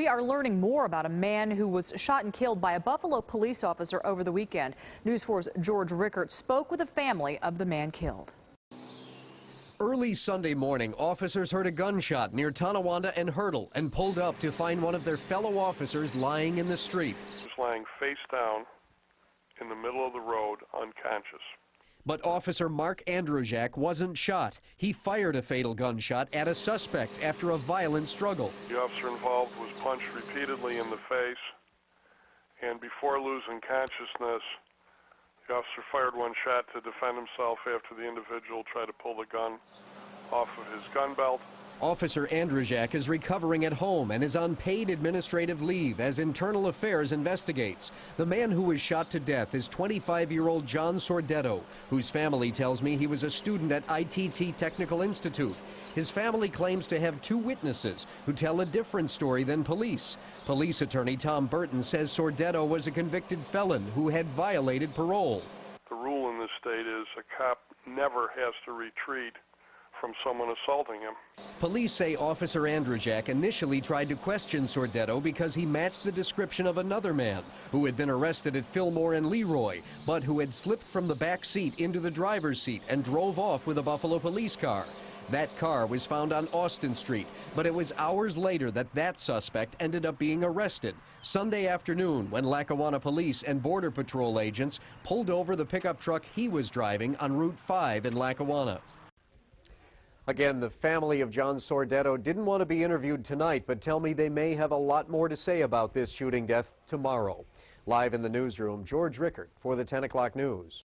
We are learning more about a man who was shot and killed by a Buffalo police officer over the weekend. News 4's George Rickert spoke with the family of the man killed. Early Sunday morning, officers heard a gunshot near Tonawanda and Hertel and pulled up to find one of their fellow officers lying in the street. He was lying face down in the middle of the road, unconscious. But Officer Mark Andrujak wasn't shot. He fired a fatal gunshot at a suspect after a violent struggle. The officer involved was punched repeatedly in the face, and before losing consciousness, the officer fired one shot to defend himself after the individual tried to pull the gun off of his gun belt. Officer Andrujak is recovering at home and is on paid administrative leave as Internal Affairs investigates. The man who was shot to death is 25-year-old John Sordetto, whose family tells me he was a student at ITT Technical Institute. His family claims to have two witnesses who tell a different story than police. Police attorney Tom Burton says Sordetto was a convicted felon who had violated parole. The rule in this state is a cop never has to retreat from someone assaulting him. Police say Officer Andrujak initially tried to question Sordetto because he matched the description of another man who had been arrested at Fillmore and Leroy, but who had slipped from the back seat into the driver's seat and drove off with a Buffalo police car. That car was found on Austin Street, but it was hours later that that suspect ended up being arrested. Sunday afternoon, when Lackawanna Police and Border Patrol agents pulled over the pickup truck he was driving on Route 5 in Lackawanna. Again, the family of John Sordetto didn't want to be interviewed tonight, but tell me they may have a lot more to say about this shooting death tomorrow. Live in the newsroom, George Rickert for the 10 o'clock news.